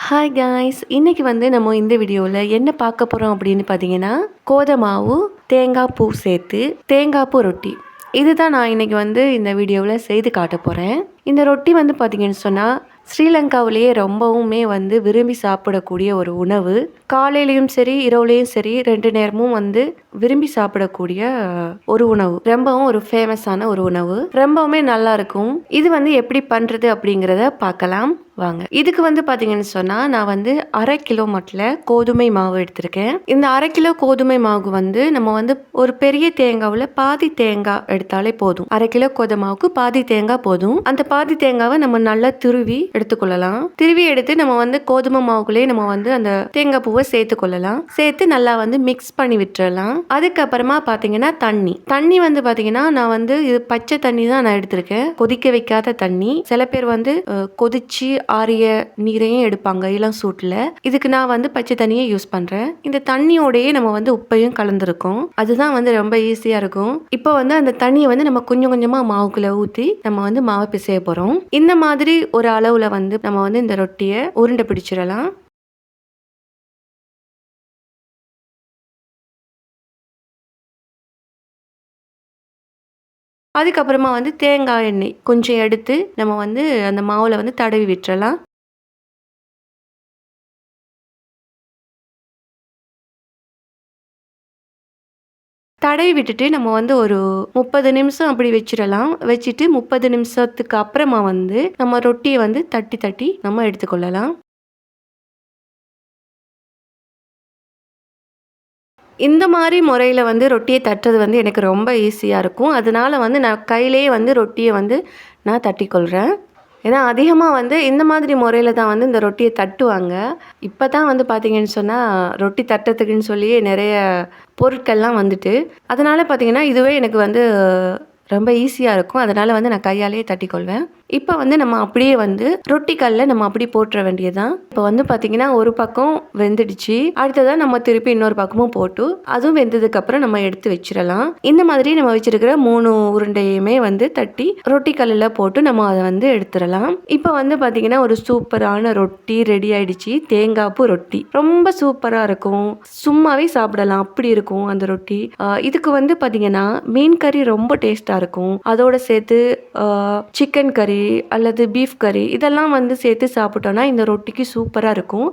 Hi guys, இன்னைக்கு நம்ம இந்த வீடியோவில் என்ன பார்க்க போகிறோம் அப்படின்னு பார்த்தீங்கன்னா, கோதமாவு தேங்காய் பூ சேர்த்து தேங்காய் பூ ரொட்டி. இதுதான் நான் இன்னைக்கு இந்த வீடியோவில் செய்து காட்ட போகிறேன். இந்த ரொட்டி பார்த்தீங்கன்னு சொன்னால் ஸ்ரீலங்காவிலேயே ரொம்பவுமே விரும்பி சாப்பிடக்கூடிய ஒரு உணவு. காலையிலையும் சரி இரவுலேயும் சரி 2 நேரமும் விரும்பி சாப்பிடக்கூடிய ஒரு உணவு. ரொம்பவும் ஒரு ஃபேமஸான ஒரு உணவு. ரொம்பவுமே நல்லா இருக்கும். இது எப்படி பண்ணுறது அப்படிங்கிறத பார்க்கலாம் வாங்க. இதுக்கு பார்த்தீங்கன்னு சொன்னால் நான் 1/2 கிலோ மட்டில் கோதுமை மாவு எடுத்திருக்கேன். இந்த 1/2 கிலோ கோதுமை மாவு நம்ம ஒரு பெரிய தேங்காவில் பாதி தேங்காய் எடுத்தாலே போதும். 1/2 கிலோ கோதுமாவுக்கு பாதி தேங்காய் போதும். அந்த பாதி தேங்காவை நம்ம நல்லா துருவி எடுத்துக்கொள்ளலாம். துருவி எடுத்து நம்ம கோதுமை மாவுக்குள்ளே நம்ம அந்த தேங்காய் பூவை சேர்த்து கொள்ளலாம். சேர்த்து நல்லா மிக்ஸ் பண்ணி விட்டுறலாம். அதுக்கப்புறமா பார்த்தீங்கன்னா தண்ணி பார்த்தீங்கன்னா நான் இது பச்சை தண்ணி தான் நான் எடுத்திருக்கேன். கொதிக்க வைக்காத தண்ணி. சில பேர் கொதிச்சு ஆரிய நீரையும் எடுப்பாங்க இளம் சூட்டில். இதுக்கு நான் பச்சை தண்ணியை யூஸ் பண்ணுறேன். இந்த தண்ணியோடையே நம்ம உப்பையும் கலந்துருக்கோம். அதுதான் ரொம்ப ஈஸியாக இருக்கும். இப்போ அந்த தண்ணியை நம்ம கொஞ்சம் கொஞ்சமாக மாவுக்குள்ளே ஊற்றி நம்ம மாவை பிசைய போகிறோம். இந்த மாதிரி ஒரு அளவில் நம்ம இந்த ரொட்டியை உருண்டை பிடிச்சிடலாம். அதுக்கப்புறமா தேங்காய் எண்ணெய் கொஞ்சம் எடுத்து நம்ம அந்த மாவில் தடவி விட்டுறலாம். தடவி விட்டுட்டு நம்ம ஒரு 30 நிமிஷம் அப்படி வச்சிடலாம். வச்சுட்டு 30 நிமிஷத்துக்கு அப்புறமா நம்ம ரொட்டியை தட்டி தட்டி நம்ம எடுத்துக்கொள்ளலாம். இந்த மாதிரி முறையில் ரொட்டியை தட்டுறது எனக்கு ரொம்ப ஈஸியாக இருக்கும். அதனால நான் கையிலேயே ரொட்டியை நான் தட்டிக்கொள்கிறேன். ஏன்னா அதிகமாக இந்த மாதிரி முறையில் தான் இந்த ரொட்டியை தட்டுவாங்க. இப்போ தான் பார்த்தீங்கன்னு சொன்னால் ரொட்டி தட்டுறதுக்குன்னு சொல்லி நிறைய பொருட்கள்லாம் அதனால் பார்த்தீங்கன்னா இதுவே எனக்கு ரொம்ப ஈஸியாக இருக்கும். அதனால் நான் கையாலேயே தட்டிக்கொள்வேன். இப்போ நம்ம அப்படியே ரொட்டி கல்லில் நம்ம அப்படி போட்டுற வேண்டியதுதான். இப்போ பார்த்தீங்கன்னா ஒரு பக்கம் வெந்துடுச்சு. அடுத்ததாக நம்ம திருப்பி இன்னொரு பக்கமும் போட்டு அதுவும் வெந்ததுக்கப்புறம் நம்ம எடுத்து வச்சிடலாம். இந்த மாதிரி நம்ம வச்சிருக்கிற 3 உருண்டையுமே தட்டி ரொட்டி கல்லில் போட்டு நம்ம அதை எடுத்துடலாம். இப்போ பார்த்தீங்கன்னா ஒரு சூப்பரான ரொட்டி ரெடி ஆயிடுச்சு. தேங்காய் பூ ரொட்டி ரொம்ப சூப்பராக இருக்கும். சும்மாவே சாப்பிடலாம், அப்படி இருக்கும் அந்த ரொட்டி. இதுக்கு பார்த்தீங்கன்னா மீன் கறி ரொம்ப டேஸ்ட்டாக இருக்கும். அதோட சேர்த்து சிக்கன் கறி அல்லது பீஃப் கறி இதெல்லாம் சேர்த்து சாப்பிட்டோன்னா இந்த ரொட்டிக்கு சூப்பராக இருக்கும்.